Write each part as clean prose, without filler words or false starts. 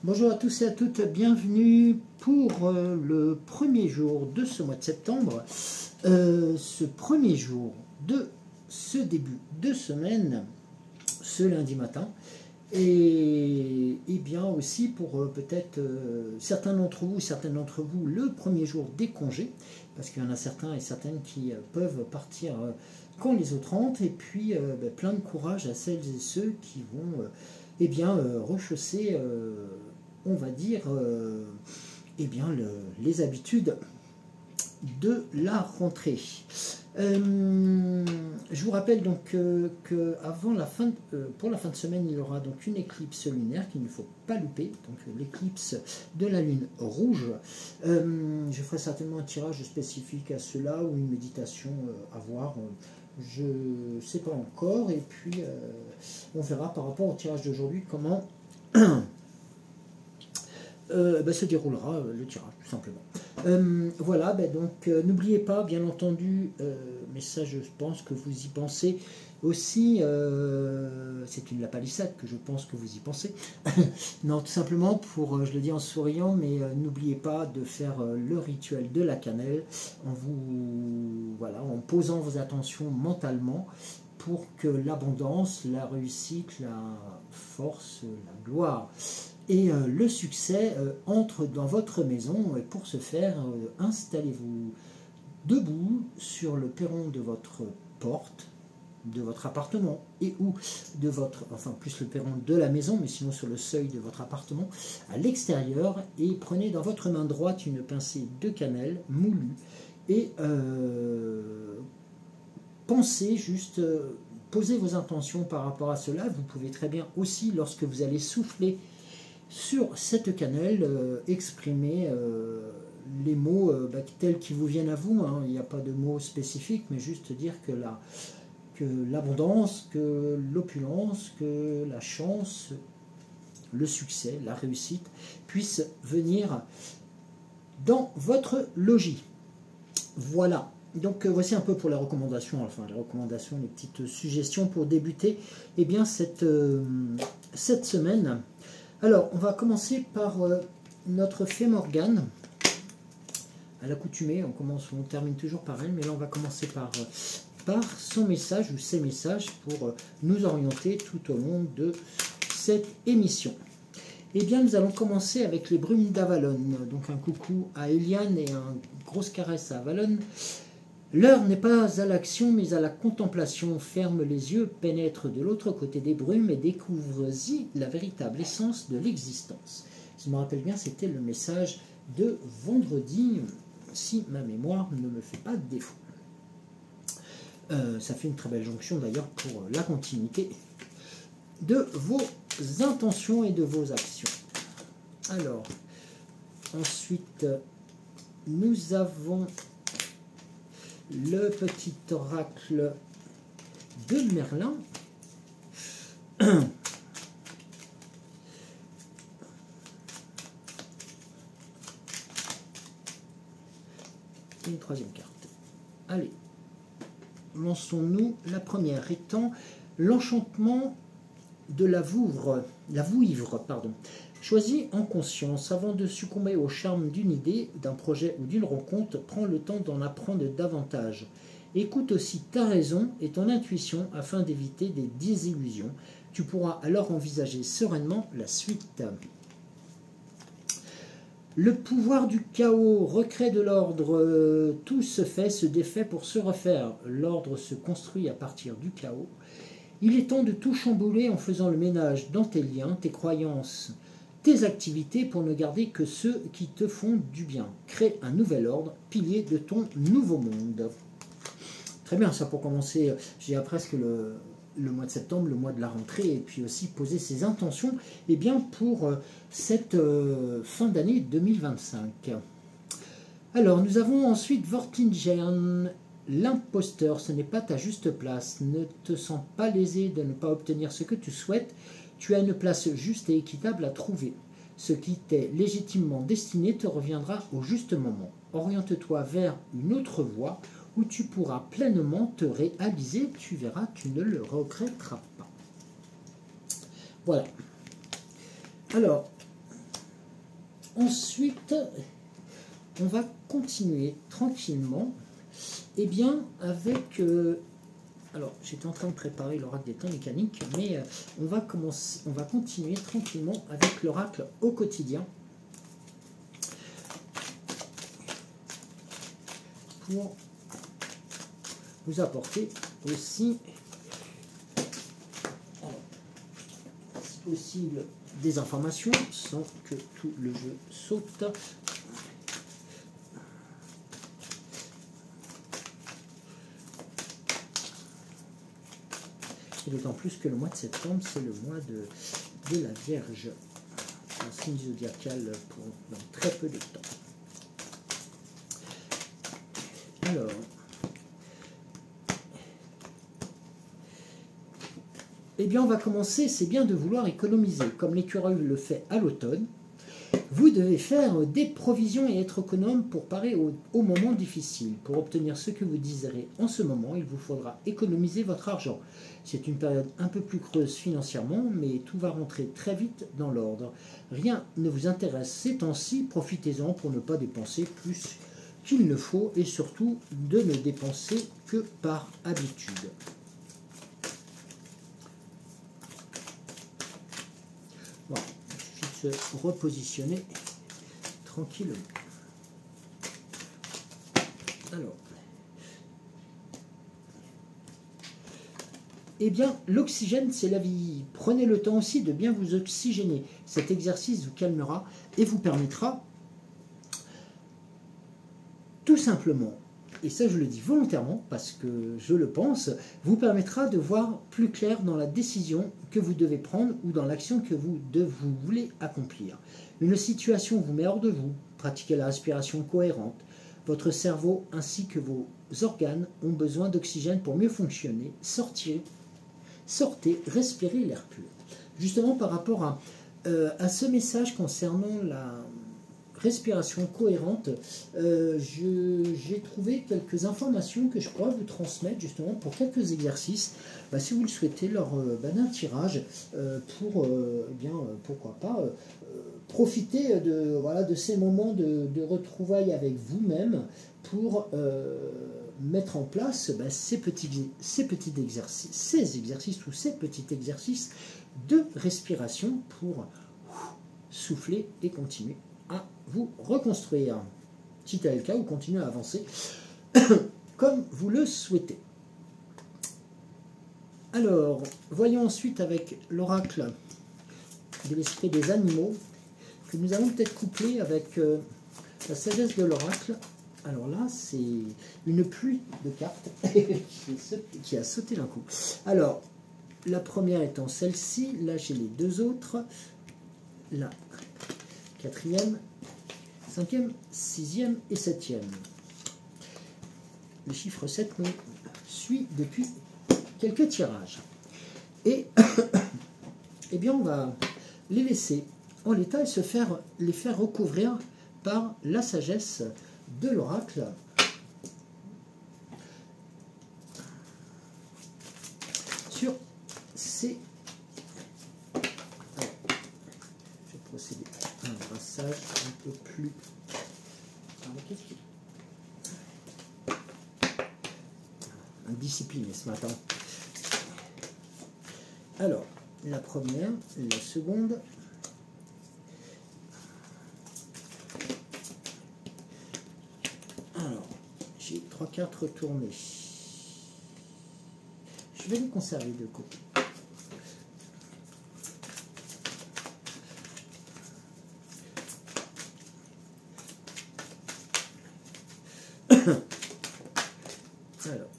Bonjour à tous et à toutes, bienvenue pour le premier jour de ce mois de septembre, ce premier jour de ce début de semaine, ce lundi matin, et bien aussi pour peut-être certains d'entre vous, certaines d'entre vous, le premier jour des congés, parce qu'il y en a certains et certaines qui peuvent partir quand les autres rentrent, et puis plein de courage à celles et ceux qui vont rechausser on va dire, les habitudes de la rentrée. Je vous rappelle donc que avant la fin, pour la fin de semaine, il y aura donc une éclipse lunaire qu'il ne faut pas louper, donc l'éclipse de la lune rouge. Je ferai certainement un tirage spécifique à cela ou une méditation à voir. Je ne sais pas encore, et puis on verra par rapport au tirage d'aujourd'hui comment se déroulera le tirage, tout simplement. Voilà, donc n'oubliez pas, bien entendu, mais ça je pense que vous y pensez aussi, c'est une la palissade que je pense que vous y pensez. Non, tout simplement pour, je le dis en souriant, mais n'oubliez pas de faire le rituel de la cannelle en posant vos attentions mentalement pour que l'abondance, la réussite, la force, la gloire et le succès entre dans votre maison. Et pour ce faire, installez-vous debout sur le perron de votre porte, de votre appartement, et ou de votre, enfin plus le perron de la maison, mais sinon sur le seuil de votre appartement, à l'extérieur, et prenez dans votre main droite une pincée de cannelle moulue, et pensez juste, posez vos intentions par rapport à cela. Vous pouvez très bien aussi, lorsque vous allez souffler sur cette cannelle, exprimer les mots tels qu'ils vous viennent à vous, hein. Il n'y a pas de mots spécifiques, mais juste dire que l'abondance, que l'opulence, que la chance, le succès, la réussite puissent venir dans votre logis. Voilà. Donc voici un peu pour les recommandations, les petites suggestions pour débuter cette semaine. Alors, on va commencer par notre Fée Morgane. À l'accoutumée, on termine toujours par elle, mais là on va commencer par son message ou ses messages pour nous orienter tout au long de cette émission. Eh bien, nous allons commencer avec les brumes d'Avalon. Donc un coucou à Eliane et une grosse caresse à Avalon. L'heure n'est pas à l'action, mais à la contemplation. Ferme les yeux, pénètre de l'autre côté des brumes et découvre-y la véritable essence de l'existence. Si je me rappelle bien, c'était le message de vendredi, si ma mémoire ne me fait pas défaut. Ça fait une très belle jonction d'ailleurs pour la continuité de vos intentions et de vos actions. Alors, ensuite, nous avons le petit oracle de Merlin. Une troisième carte. Allez, lançons-nous. La première étant l'enchantement de la vouivre. Choisis en conscience. Avant de succomber au charme d'une idée, d'un projet ou d'une rencontre, prends le temps d'en apprendre davantage. Écoute aussi ta raison et ton intuition afin d'éviter des désillusions. Tu pourras alors envisager sereinement la suite. Le pouvoir du chaos recrée de l'ordre. Tout se fait, se défait pour se refaire. L'ordre se construit à partir du chaos. Il est temps de tout chambouler en faisant le ménage dans tes liens, tes croyances, tes activités pour ne garder que ceux qui te font du bien. Crée un nouvel ordre, pilier de ton nouveau monde. Très bien, ça pour commencer, j'ai presque le mois de septembre, le mois de la rentrée, et puis aussi poser ses intentions pour cette fin d'année 2025. Alors, nous avons ensuite Vortingen. L'imposteur, ce n'est pas ta juste place. Ne te sens pas lésé de ne pas obtenir ce que tu souhaites. Tu as une place juste et équitable à trouver. Ce qui t'est légitimement destiné te reviendra au juste moment. Oriente-toi vers une autre voie où tu pourras pleinement te réaliser. Tu verras, tu ne le regretteras pas. Voilà. Alors, ensuite, on va continuer tranquillement, et bien avec... alors, j'étais en train de préparer l'oracle des temps mécaniques, mais on va continuer tranquillement avec l'oracle au quotidien pour vous apporter aussi, si possible, des informations sans que tout le jeu saute. Et d'autant plus que le mois de septembre, c'est le mois de la Vierge, un signe zodiacal pour dans très peu de temps. Alors, eh bien on va commencer, c'est bien de vouloir économiser, comme l'écureuil le fait à l'automne. Vous devez faire des provisions et être économe pour parer aux moments difficiles. Pour obtenir ce que vous désirez en ce moment, il vous faudra économiser votre argent. C'est une période un peu plus creuse financièrement, mais tout va rentrer très vite dans l'ordre. Rien ne vous intéresse ces temps-ci, profitez-en pour ne pas dépenser plus qu'il ne faut et surtout de ne dépenser que par habitude. Voilà, il suffit de se repositionner tranquillement. Alors, eh bien, l'oxygène, c'est la vie. Prenez le temps aussi de bien vous oxygéner. Cet exercice vous calmera et vous permettra tout simplement, et ça je le dis volontairement parce que je le pense, vous permettra de voir plus clair dans la décision que vous devez prendre ou dans l'action que vous voulez accomplir. Une situation vous met hors de vous, pratiquez la respiration cohérente. Votre cerveau ainsi que vos organes ont besoin d'oxygène pour mieux fonctionner. Sortez, respirez l'air pur. Justement par rapport à ce message concernant la respiration cohérente, j'ai trouvé quelques informations que je pourrais vous transmettre justement pour quelques exercices, si vous le souhaitez, lors d'un tirage, pour, pourquoi pas, profiter de ces moments de retrouvailles avec vous-même pour mettre en place ces petits exercices, ces petits exercices de respiration pour souffler et continuer à vous reconstruire. Si tel est le cas, vous continuez à avancer comme vous le souhaitez. Alors, voyons ensuite avec l'oracle de l'esprit des animaux, que nous allons peut-être coupler avec la sagesse de l'oracle. Alors là, c'est une pluie de cartes qui a sauté d'un coup. Alors, la première étant celle-ci, là j'ai les deux autres, la quatrième, cinquième, sixième et septième. Le chiffre 7 me suit depuis quelques tirages. Et eh bien on va les laisser en l'état et les faire recouvrir par la sagesse de l'oracle. Sur ces... Alors, je vais procéder à un brassage un peu plus... indiscipliné ce matin. Alors, la première, la seconde. Alors, j'ai 3 cartes retournées. Je vais les conserver de côté. Alors,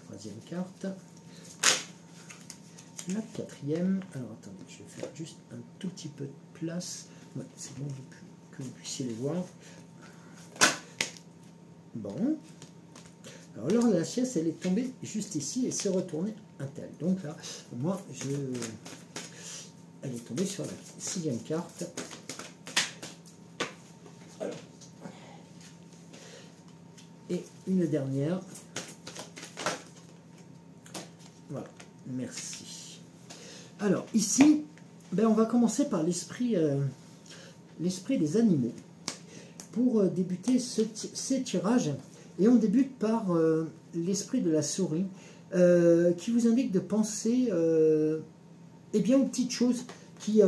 troisième carte. La quatrième. Alors, attendez, je vais faire juste un tout petit peu de place. Ouais, c'est bon que vous puissiez les voir. Bon. Alors, lors de la sieste, elle est tombée juste ici et s'est retournée un tel. Donc là, moi, elle est tombée sur la sixième carte. Alors. Et une dernière. Voilà, merci. Alors ici, on va commencer par l'esprit l'esprit des animaux pour débuter ces tirages. Et on débute par l'esprit de la souris qui vous indique de penser eh bien, aux petites choses qui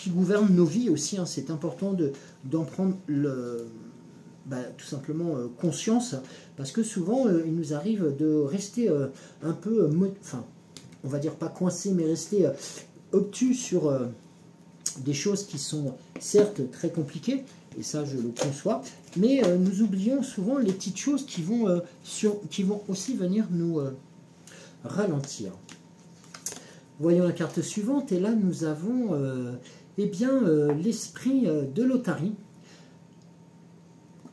gouvernent nos vies aussi. Hein. C'est important d'en prendre tout simplement conscience, parce que souvent il nous arrive de rester un peu, on va dire pas coincé, mais rester obtus sur des choses qui sont certes très compliquées, et ça je le conçois, mais nous oublions souvent les petites choses qui vont aussi venir nous ralentir. Voyons la carte suivante, et là nous avons l'esprit de l'otarie,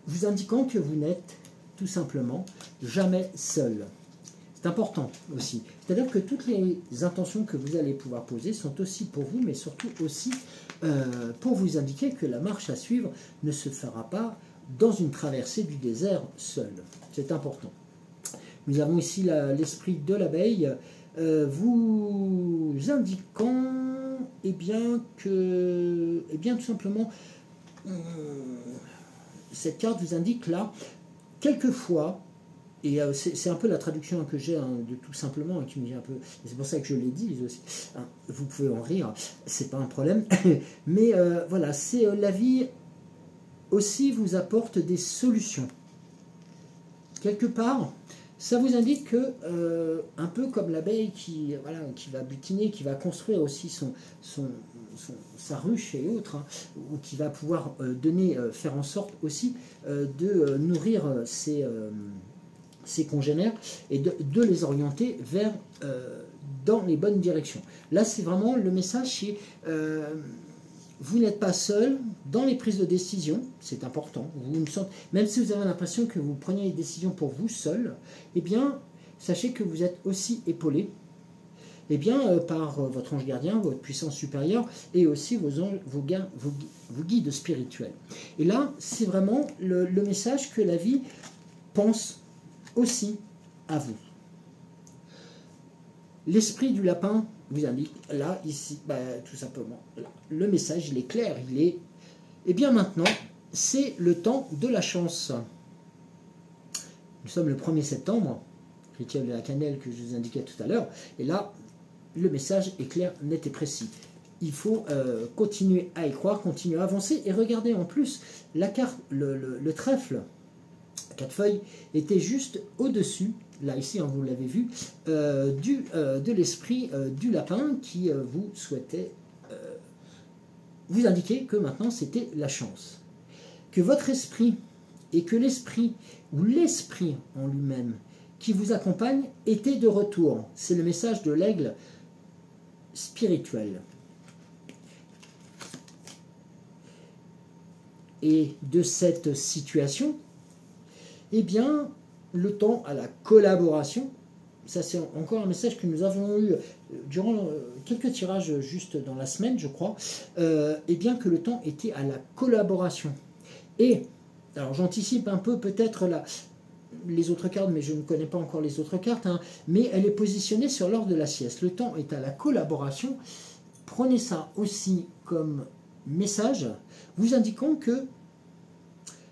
vous indiquant que vous n'êtes tout simplement jamais seul. C'est important aussi. C'est-à-dire que toutes les intentions que vous allez pouvoir poser sont aussi pour vous, mais surtout aussi pour vous indiquer que la marche à suivre ne se fera pas dans une traversée du désert seul. C'est important. Nous avons ici l'esprit de l'abeille, vous indiquant tout simplement, cette carte vous indique là, quelquefois, et c'est un peu la traduction que j'ai de tout simplement, qui me vient un peu, c'est pour ça que je l'ai dit aussi, hein, vous pouvez en rire, c'est pas un problème, mais voilà, c'est la vie aussi vous apporte des solutions. Quelque part, ça vous indique que, un peu comme l'abeille qui va butiner, qui va construire aussi sa ruche et autres, hein, ou qui va pouvoir faire en sorte aussi de nourrir ses congénères et de les orienter dans les bonnes directions. Là, c'est vraiment le message, vous n'êtes pas seul dans les prises de décision, c'est important. Même si vous avez l'impression que vous prenez les décisions pour vous seul, eh bien, sachez que vous êtes aussi épaulé par votre ange gardien, votre puissance supérieure, et aussi vos guides spirituels. Et là, c'est vraiment le message que la vie pense aussi à vous. L'esprit du lapin vous indique, là, ici, tout simplement, là, le message, il est clair, eh bien maintenant, c'est le temps de la chance. Nous sommes le 1er septembre, rituel de la cannelle que je vous indiquais tout à l'heure, et là, le message est clair, net et précis. Il faut continuer à y croire, continuer à avancer, et regardez en plus, la carte, le trèfle, 4 feuilles, était juste au-dessus, là ici, hein, vous l'avez vu, de l'esprit du lapin qui vous souhaitait vous indiquer que maintenant c'était la chance. Que votre esprit et que l'esprit ou l'esprit en lui-même qui vous accompagne était de retour. C'est le message de l'aigle spirituel. Et de cette situation, eh bien, le temps à la collaboration, ça c'est encore un message que nous avons eu durant quelques tirages juste dans la semaine, je crois, eh bien que le temps était à la collaboration. Et, alors j'anticipe un peu peut-être les autres cartes, mais je ne connais pas encore les autres cartes, hein, mais elle est positionnée sur l'heure de la sieste. Le temps est à la collaboration. Prenez ça aussi comme message, vous indiquant que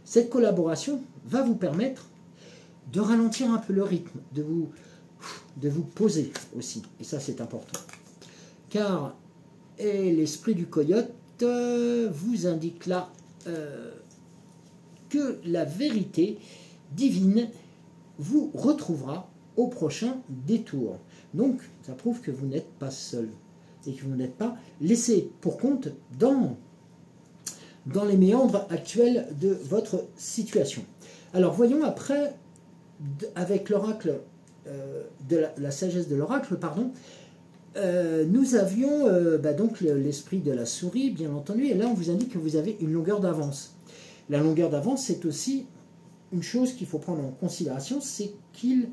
cette collaboration va vous permettre de ralentir un peu le rythme, de vous poser aussi. Et ça, c'est important. Car l'esprit du coyote vous indique là que la vérité divine vous retrouvera au prochain détour. Donc, ça prouve que vous n'êtes pas seul et que vous n'êtes pas laissé pour compte dans les méandres actuels de votre situation. Alors, voyons après, avec l'oracle, de la sagesse de l'oracle, pardon, nous avions donc l'esprit de la souris, bien entendu, et là on vous indique que vous avez une longueur d'avance. La longueur d'avance, c'est aussi une chose qu'il faut prendre en considération, c'est qu'il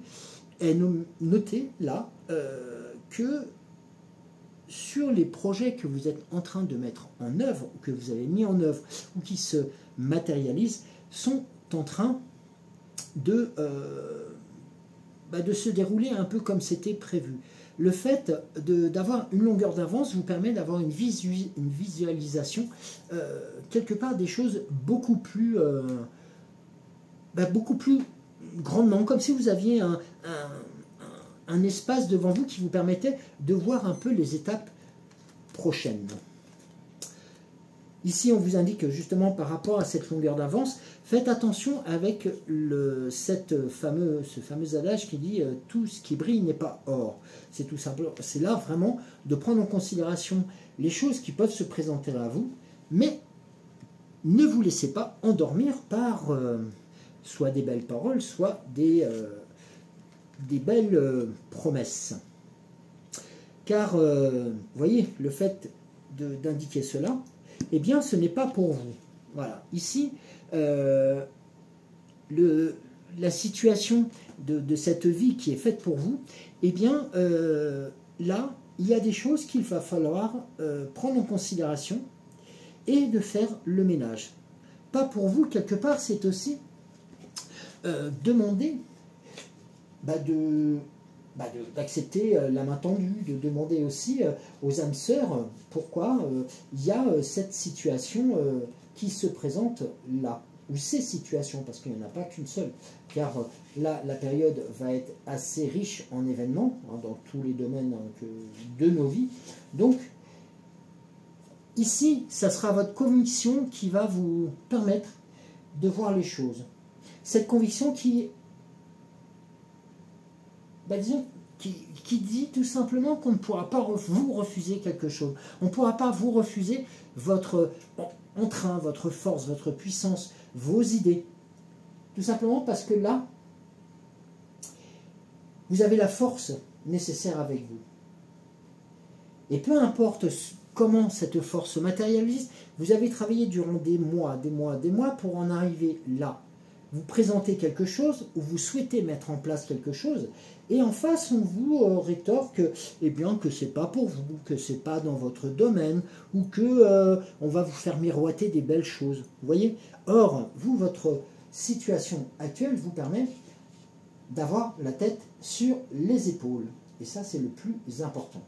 est noté là que sur les projets que vous êtes en train de mettre en œuvre, ou que vous avez mis en œuvre, ou qui se matérialisent, sont en train de se dérouler un peu comme c'était prévu. le fait d'avoir une longueur d'avance vous permet d'avoir une visualisation, quelque part des choses beaucoup plus grandement, comme si vous aviez un espace devant vous qui vous permettait de voir un peu les étapes prochaines. Ici, on vous indique justement par rapport à cette longueur d'avance, faites attention avec ce fameux adage qui dit tout ce qui brille n'est pas or. C'est tout simplement, c'est là vraiment de prendre en considération les choses qui peuvent se présenter à vous, mais ne vous laissez pas endormir par soit des belles paroles, soit des belles promesses. Car, voyez, le fait d'indiquer cela, eh bien, ce n'est pas pour vous. Voilà. Ici, la situation de cette vie qui est faite pour vous, eh bien, là, il y a des choses qu'il va falloir prendre en considération et de faire le ménage. Pas pour vous, quelque part, c'est aussi demander d'accepter la main tendue, de demander aussi aux âmes sœurs pourquoi il y a cette situation qui se présente là, ou ces situations, parce qu'il n'y en a pas qu'une seule, car là, la période va être assez riche en événements, hein, dans tous les domaines de nos vies. Donc, ici, ça sera votre conviction qui va vous permettre de voir les choses. Cette conviction qui dit tout simplement qu'on ne pourra pas vous refuser quelque chose. On ne pourra pas vous refuser votre entrain, votre force, votre puissance, vos idées. Tout simplement parce que là, vous avez la force nécessaire avec vous. Et peu importe comment cette force se matérialise, vous avez travaillé durant des mois pour en arriver là. Vous présentez quelque chose ou vous souhaitez mettre en place quelque chose et en face on vous rétorque eh bien, que c'est pas pour vous, que c'est pas dans votre domaine ou que on va vous faire miroiter des belles choses. Vous voyez? Or, vous, votre situation actuelle vous permet d'avoir la tête sur les épaules et ça c'est le plus important.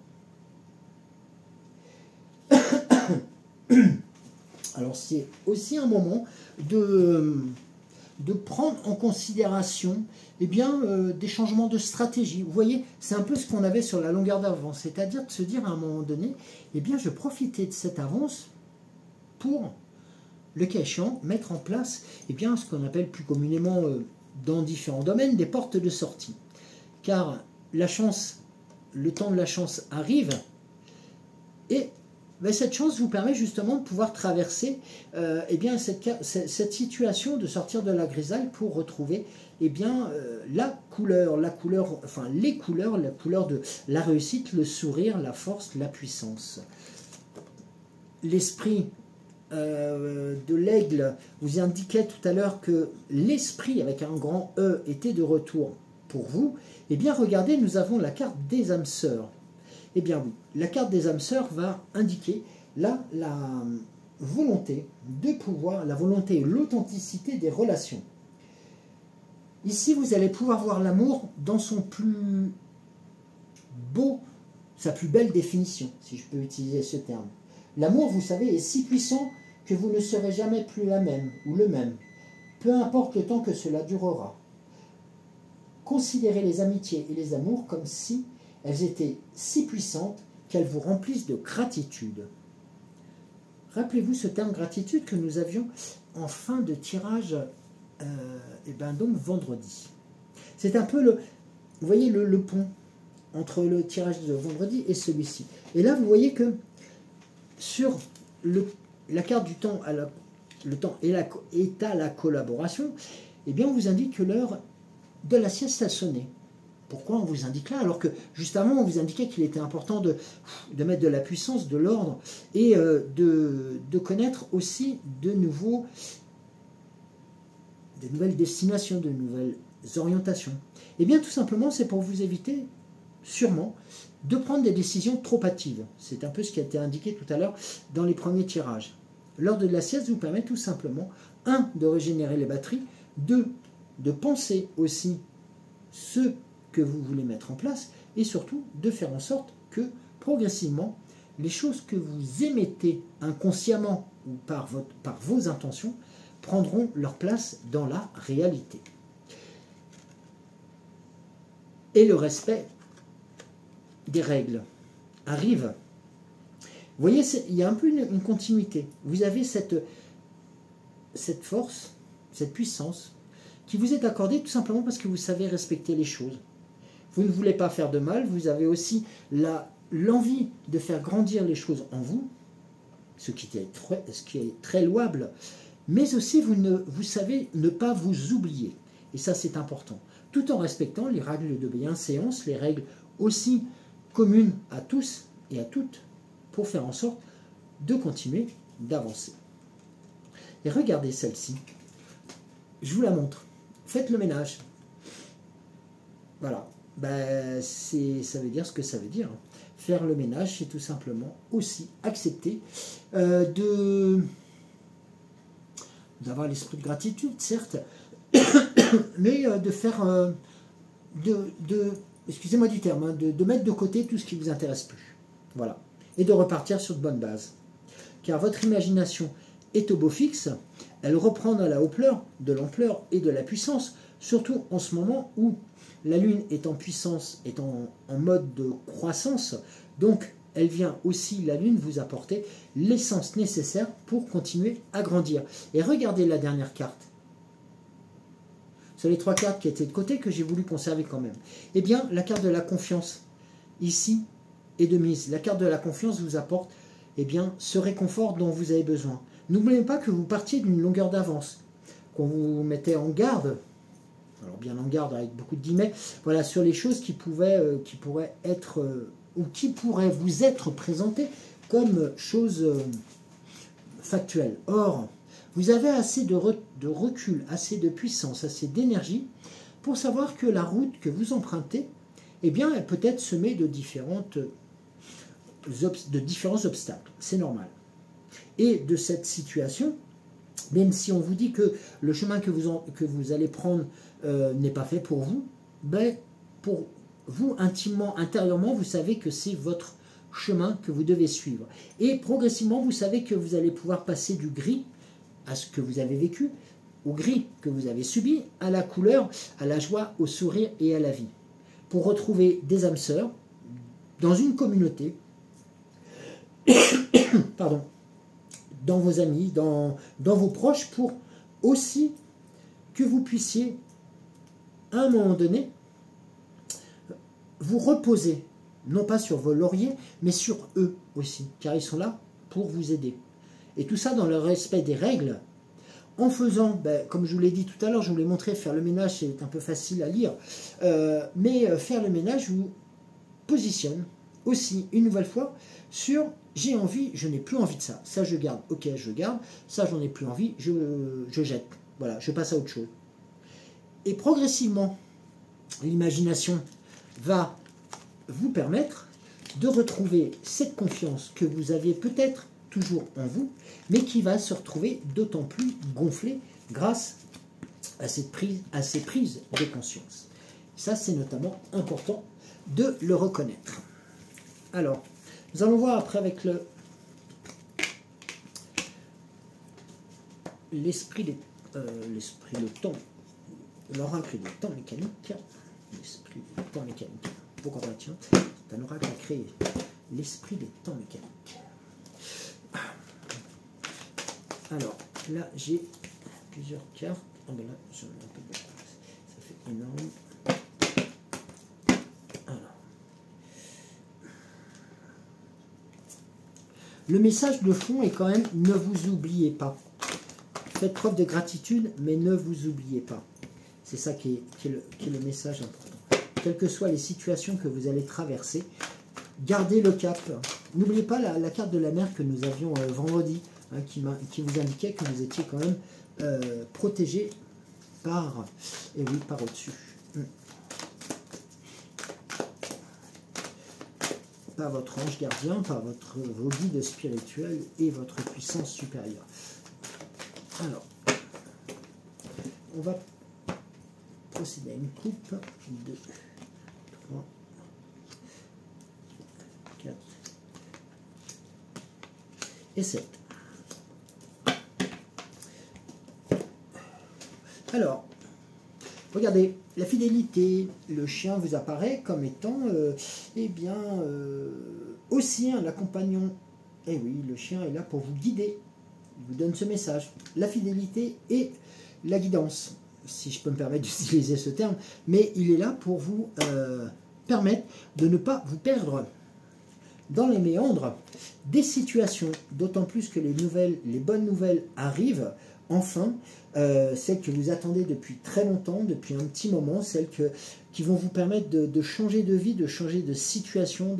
Alors c'est aussi un moment de prendre en considération eh bien, des changements de stratégie. Vous voyez, c'est un peu ce qu'on avait sur la longueur d'avance, c'est-à-dire de se dire à un moment donné, eh bien, je profitais de cette avance pour, le cas échéant, mettre en place eh bien, ce qu'on appelle plus communément dans différents domaines des portes de sortie. Car la chance, le temps de la chance arrive et cette chance vous permet justement de pouvoir traverser eh bien, cette situation, de sortir de la grisaille pour retrouver eh bien, la couleur, enfin les couleurs, la couleur de la réussite, le sourire, la force, la puissance. L'esprit de l'aigle vous indiquait tout à l'heure que l'esprit avec un grand E était de retour pour vous. Eh bien, regardez, nous avons la carte des âmes sœurs. Eh bien oui, la carte des âmes sœurs va indiquer là la volonté de pouvoir, la volonté et l'authenticité des relations. Ici, vous allez pouvoir voir l'amour dans son plus beau, sa plus belle définition, si je peux utiliser ce terme. L'amour, vous savez, est si puissant que vous ne serez jamais plus la même ou le même, peu importe le temps que cela durera. Considérez les amitiés et les amours comme si elles étaient si puissantes qu'elles vous remplissent de gratitude. Rappelez-vous ce terme gratitude que nous avions en fin de tirage donc vendredi. C'est un peu vous voyez le pont entre le tirage de vendredi et celui-ci. Et là, vous voyez que sur la carte du temps, le temps est à la collaboration, eh bien, on vous indique que l'heure de la sieste a sonné. Pourquoi on vous indique là? Alors que juste avant, on vous indiquait qu'il était important de mettre de la puissance, de l'ordre et de connaître aussi de nouvelles destinations, de nouvelles orientations. Eh bien, tout simplement, c'est pour vous éviter, sûrement, de prendre des décisions trop hâtives. C'est un peu ce qui a été indiqué tout à l'heure dans les premiers tirages. L'heure de la sieste vous permet tout simplement, 1, de régénérer les batteries, 2, de penser aussi ce que vous voulez mettre en place, et surtout de faire en sorte que progressivement, les choses que vous émettez inconsciemment ou par vos intentions prendront leur place dans la réalité. Et le respect des règles arrive. Vous voyez, il y a un peu une continuité. Vous avez cette force, cette puissance qui vous est accordée tout simplement parce que vous savez respecter les choses. Vous ne voulez pas faire de mal, vous avez aussi l'envie de faire grandir les choses en vous, ce qui est très louable, mais aussi vous savez ne pas vous oublier. Et ça, c'est important. Tout en respectant les règles de bienséance, les règles aussi communes à tous et à toutes, pour faire en sorte de continuer d'avancer. Et regardez celle-ci. Je vous la montre. Faites le ménage. Voilà. Ben, ça veut dire ce que ça veut dire. Faire le ménage, c'est tout simplement aussi accepter d'avoir l'esprit de gratitude, certes, mais de faire, excusez-moi du terme, hein, de mettre de côté tout ce qui ne vous intéresse plus. Voilà. Et de repartir sur de bonnes bases. Car votre imagination est au beau fixe, elle reprend à la hauteur de l'ampleur et de la puissance, surtout en ce moment où la Lune est en puissance, est en mode de croissance, donc elle vient aussi, la Lune, vous apporter l'essence nécessaire pour continuer à grandir. Et regardez la dernière carte. Sur les 3 cartes qui étaient de côté, que j'ai voulu conserver quand même. Eh bien, la carte de la confiance, ici, est de mise. La carte de la confiance vous apporte eh bien, ce réconfort dont vous avez besoin. N'oubliez pas que vous partiez d'une longueur d'avance, qu'on vous mettait en garde, alors bien en garde avec beaucoup de guillemets, voilà, sur les choses qui pourraient être, ou qui pourraient vous être présentées comme choses factuelles. Or, vous avez assez de recul, assez de puissance, assez d'énergie pour savoir que la route que vous empruntez, eh bien, elle peut être semée de différents obstacles. C'est normal. Et de cette situation, même si on vous dit que le chemin que vous allez prendre n'est pas fait pour vous, ben, pour vous, intimement, intérieurement, vous savez que c'est votre chemin que vous devez suivre. Et progressivement, vous savez que vous allez pouvoir passer du gris à ce que vous avez vécu, au gris que vous avez subi, à la couleur, à la joie, au sourire et à la vie. Pour retrouver des âmes sœurs dans une communauté, pardon, dans vos amis, dans vos proches, pour aussi que vous puissiez, à un moment donné, vous reposer, non pas sur vos lauriers, mais sur eux aussi, car ils sont là pour vous aider. Et tout ça dans le respect des règles, en faisant, ben, comme je vous l'ai dit tout à l'heure, je vous l'ai montré, faire le ménage, c'est un peu facile à lire, mais faire le ménage vous positionne aussi, une nouvelle fois, sur j'ai envie, je n'ai plus envie de ça, ça je garde, ok je garde, ça j'en ai plus envie, je jette, voilà, je passe à autre chose. Et progressivement, l'imagination va vous permettre de retrouver cette confiance que vous aviez peut-être toujours en vous, mais qui va se retrouver d'autant plus gonflée grâce à ces prises de conscience. Ça, c'est notamment important de le reconnaître. Alors, nous allons voir après avec l'esprit, le temps, l'oracle des temps mécaniques, l'esprit des temps mécaniques. Pourquoi pas, tiens, c'est un oracle à créer. L'esprit des temps mécaniques. Alors, là, j'ai plusieurs cartes. Ah ben là, j'en ai un peu beaucoup. Ça fait énorme. Alors. Le message de fond est quand même, ne vous oubliez pas. Faites preuve de gratitude, mais ne vous oubliez pas. C'est ça qui est le message important. Quelles que soient les situations que vous allez traverser, gardez le cap. N'oubliez pas la carte de la mer que nous avions vendredi, hein, qui vous indiquait que vous étiez quand même protégé par, et oui, par au-dessus. Par votre ange gardien, par vos guides spirituels et votre puissance supérieure. Alors, on va procéder à une coupe. 2, 3, et 7. Alors, regardez, la fidélité, le chien vous apparaît comme étant, eh bien, aussi un compagnon. Eh oui, le chien est là pour vous guider. Il vous donne ce message. La fidélité et la guidance, si je peux me permettre d'utiliser ce terme, mais il est là pour vous permettre de ne pas vous perdre dans les méandres des situations, d'autant plus que les bonnes nouvelles arrivent, enfin, celles que vous attendez depuis très longtemps, depuis un petit moment, celles qui vont vous permettre de changer de vie, de changer de situation,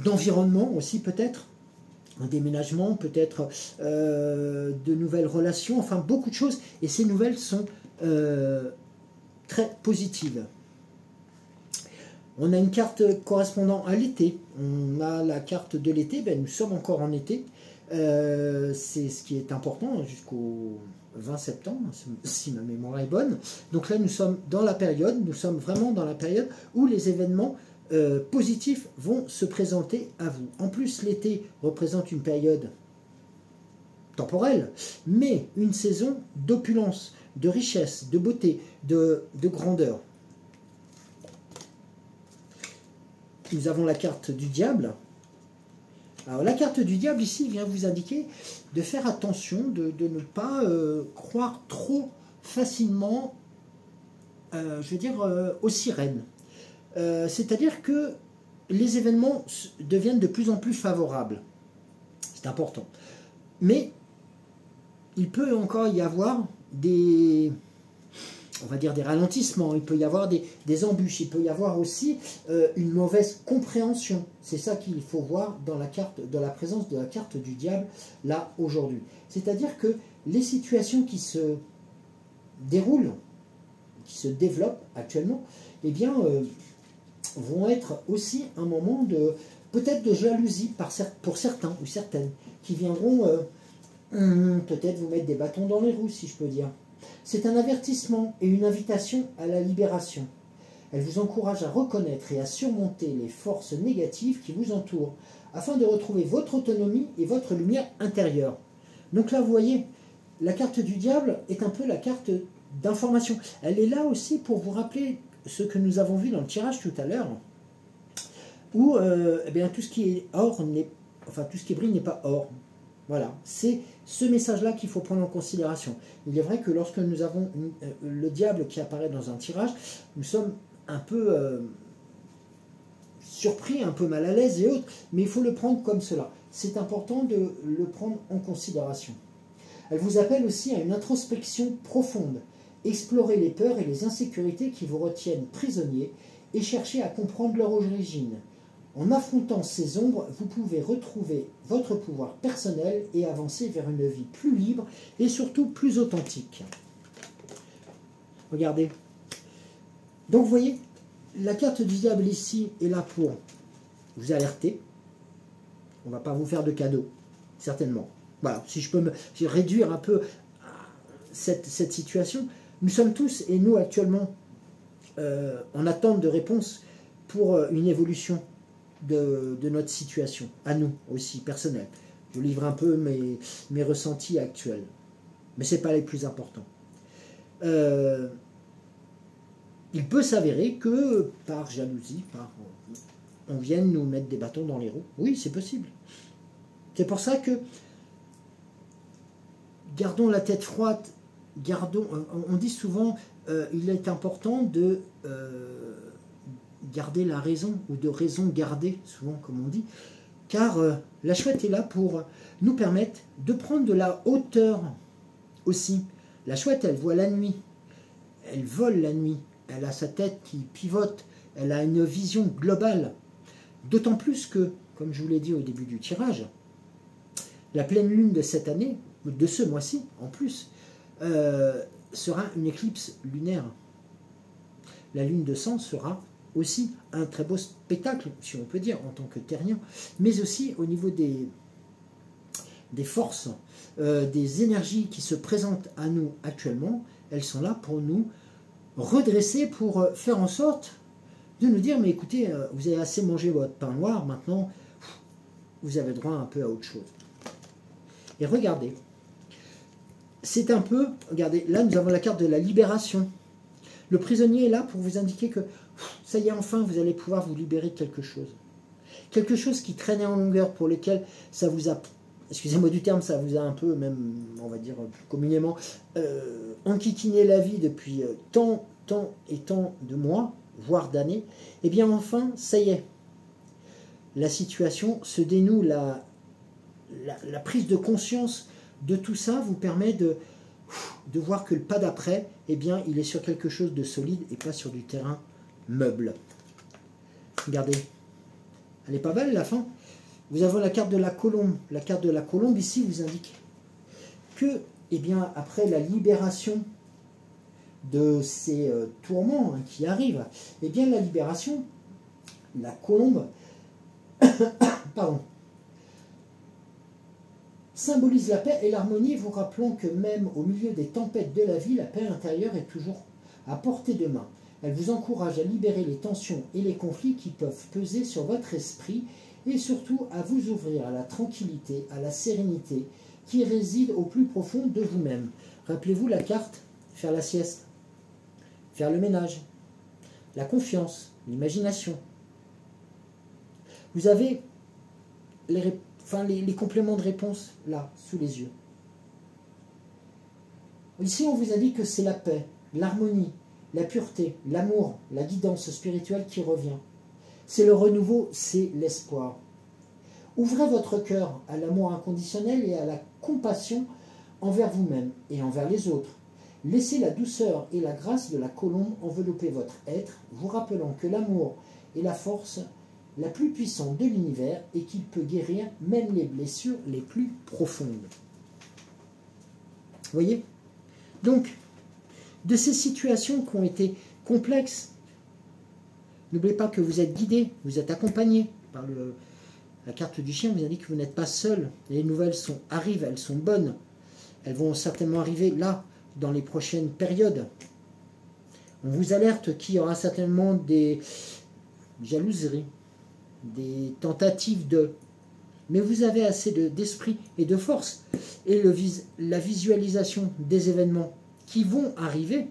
d'environnement aussi peut-être, un déménagement, peut-être de nouvelles relations, enfin beaucoup de choses, et ces nouvelles sont très positives. On a une carte correspondant à l'été, on a la carte de l'été, ben, nous sommes encore en été, c'est ce qui est important jusqu'au 20 septembre, si ma mémoire est bonne. Donc là nous sommes dans la période, nous sommes vraiment dans la période où les événements positifs vont se présenter à vous. En plus, l'été représente une période temporelle, mais une saison d'opulence, de richesse, de beauté, de grandeur. Nous avons la carte du diable. Alors la carte du diable ici vient vous indiquer de faire attention, de ne pas croire trop facilement, je veux dire, aux sirènes. C'est-à-dire que les événements deviennent de plus en plus favorables. C'est important. Mais il peut encore y avoir on va dire des ralentissements, il peut y avoir des embûches, il peut y avoir aussi une mauvaise compréhension. C'est ça qu'il faut voir dans la présence de la carte du diable, là, aujourd'hui. C'est-à-dire que les situations qui se déroulent, qui se développent actuellement, eh bien, vont être aussi un moment peut-être de jalousie pour certains ou certaines, qui viendront peut-être vous mettre des bâtons dans les roues, si je peux dire. C'est un avertissement et une invitation à la libération. Elle vous encourage à reconnaître et à surmonter les forces négatives qui vous entourent, afin de retrouver votre autonomie et votre lumière intérieure. Donc là, vous voyez, la carte du diable est un peu la carte d'information. Elle est là aussi pour vous rappeler ce que nous avons vu dans le tirage tout à l'heure, où eh bien, tout ce qui est or, tout ce qui brille n'est pas or. Voilà, c'est ce message-là qu'il faut prendre en considération. Il est vrai que lorsque nous avons le diable qui apparaît dans un tirage, nous sommes un peu surpris, un peu mal à l'aise et autres, mais il faut le prendre comme cela. C'est important de le prendre en considération. Elle vous appelle aussi à une introspection profonde. Explorez les peurs et les insécurités qui vous retiennent prisonniers et cherchez à comprendre leur origine. En affrontant ces ombres, vous pouvez retrouver votre pouvoir personnel et avancer vers une vie plus libre et surtout plus authentique. Regardez. Donc vous voyez, la carte du diable ici est là pour vous alerter. On ne va pas vous faire de cadeaux, certainement. Voilà, si je peux réduire un peu cette situation. Nous sommes tous, et nous actuellement, en attente de réponse pour une évolution de notre situation, à nous aussi, personnelle. Je livre un peu mes ressentis actuels, mais ce n'est pas les plus importants. Il peut s'avérer que, par jalousie, on vienne nous mettre des bâtons dans les roues. Oui, c'est possible. C'est pour ça que gardons la tête froide, on dit souvent, il est important de garder la raison, ou de raison garder, souvent comme on dit, car la chouette est là pour nous permettre de prendre de la hauteur aussi. La chouette, elle voit la nuit, elle vole la nuit, elle a sa tête qui pivote, elle a une vision globale. D'autant plus que, comme je vous l'ai dit au début du tirage, la pleine lune de cette année, de ce mois-ci en plus, sera une éclipse lunaire. La lune de sang sera aussi un très beau spectacle, si on peut dire, en tant que terrien, mais aussi au niveau des forces, des énergies qui se présentent à nous actuellement. Elles sont là pour nous redresser, pour faire en sorte de nous dire, mais écoutez, vous avez assez mangé votre pain noir, maintenant vous avez droit un peu à autre chose. Et regardez, c'est un peu, regardez, là nous avons la carte de la libération. Le prisonnier est là pour vous indiquer que ça y est, enfin, vous allez pouvoir vous libérer de quelque chose. Quelque chose qui traînait en longueur, pour lequel ça vous a, excusez-moi du terme, ça vous a un peu, même, on va dire plus communément, enquiquiné la vie depuis tant et tant de mois, voire d'années. Et bien enfin, ça y est, la situation se dénoue, la prise de conscience de tout ça vous permet de voir que le pas d'après, eh bien, il est sur quelque chose de solide et pas sur du terrain meuble. Regardez, elle est pas belle la fin. Vous avez la carte de la colombe. La carte de la colombe ici vous indique que, eh bien, après la libération de ces tourments qui arrivent, eh bien, la libération, la colombe, pardon, symbolise la paix et l'harmonie, vous rappelant que même au milieu des tempêtes de la vie, la paix intérieure est toujours à portée de main. Elle vous encourage à libérer les tensions et les conflits qui peuvent peser sur votre esprit et surtout à vous ouvrir à la tranquillité, à la sérénité qui réside au plus profond de vous-même. Rappelez-vous la carte, faire la sieste, faire le ménage, la confiance, l'imagination. Vous avez les compléments de réponse là, sous les yeux. Ici, on vous a dit que c'est la paix, l'harmonie, la pureté, l'amour, la guidance spirituelle qui revient. C'est le renouveau, c'est l'espoir. Ouvrez votre cœur à l'amour inconditionnel et à la compassion envers vous-même et envers les autres. Laissez la douceur et la grâce de la colombe envelopper votre être, vous rappelant que l'amour est la force la plus puissante de l'univers et qu'il peut guérir même les blessures les plus profondes. Vous voyez? Donc, de ces situations qui ont été complexes, n'oubliez pas que vous êtes guidé, vous êtes accompagné par la carte du chien, vous indique que vous n'êtes pas seul. Les nouvelles arrivent, elles sont bonnes. Elles vont certainement arriver là, dans les prochaines périodes. On vous alerte qu'il y aura certainement des jalouseries, des tentatives de... Mais vous avez assez d'esprit et de force. Et la visualisation des événements qui vont arriver,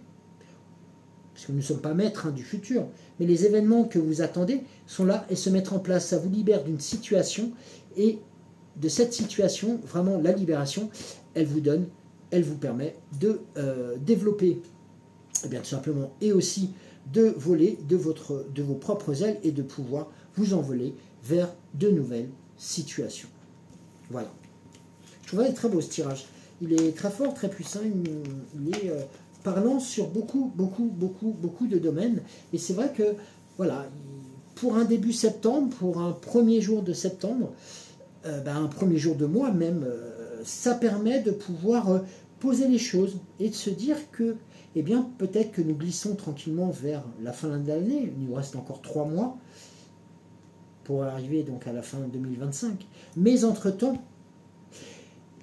parce que nous ne sommes pas maîtres du futur, mais les événements que vous attendez sont là et se mettent en place. Ça vous libère d'une situation, et de cette situation, vraiment la libération, elle vous permet de développer, eh bien, tout simplement, et aussi de voler de vos propres ailes et de pouvoir vous envoler vers de nouvelles situations. Voilà. Je trouve qu'il est très beau ce tirage. Il est très fort, très puissant, il est parlant sur beaucoup de domaines. Et c'est vrai que, voilà, pour un début septembre, pour un premier jour de septembre, un premier jour de mois même, ça permet de pouvoir poser les choses et de se dire que, eh bien, peut-être que nous glissons tranquillement vers la fin de l'année. Il nous reste encore 3 mois pour arriver donc à la fin 2025. Mais entre-temps,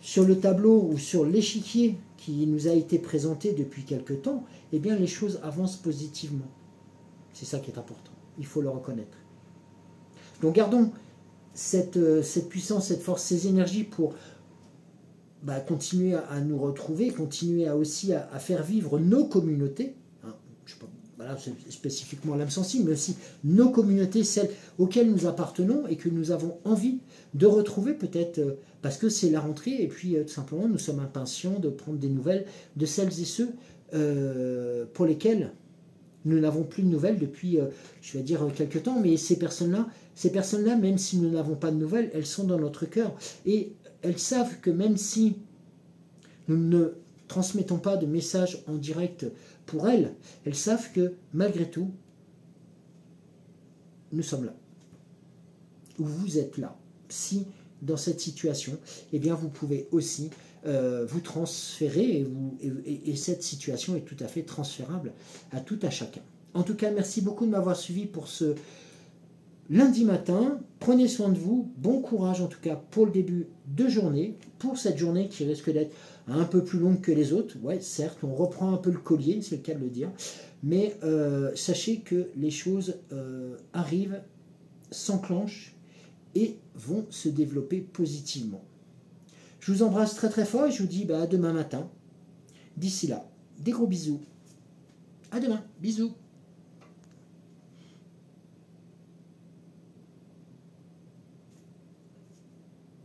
sur le tableau ou sur l'échiquier qui nous a été présenté depuis quelque temps, eh bien, les choses avancent positivement. C'est ça qui est important. Il faut le reconnaître. Donc, gardons cette puissance, cette force, ces énergies pour continuer à nous retrouver, continuer aussi à faire vivre nos communautés, hein, je sais pas, voilà, spécifiquement l'âme sensible, mais aussi nos communautés, celles auxquelles nous appartenons et que nous avons envie de retrouver peut-être parce que c'est la rentrée et puis tout simplement nous sommes impatients de prendre des nouvelles de celles et ceux pour lesquels nous n'avons plus de nouvelles depuis, je vais dire, quelques temps, mais ces personnes-là, même si nous n'avons pas de nouvelles, elles sont dans notre cœur et elles savent que même si nous ne transmettons pas de messages en direct pour elles, elles savent que malgré tout, nous sommes là. Ou vous êtes là. Si dans cette situation, eh bien vous pouvez aussi vous transférer et cette situation est tout à fait transférable à tout à chacun. En tout cas, merci beaucoup de m'avoir suivi pour ce lundi matin. Prenez soin de vous, bon courage en tout cas pour le début de journée, pour cette journée qui risque d'être un peu plus longue que les autres. Ouais, certes, on reprend un peu le collier, c'est le cas de le dire, mais sachez que les choses arrivent, s'enclenchent et vont se développer positivement. Je vous embrasse très très fort et je vous dis à demain matin. D'ici là, des gros bisous. À demain. Bisous.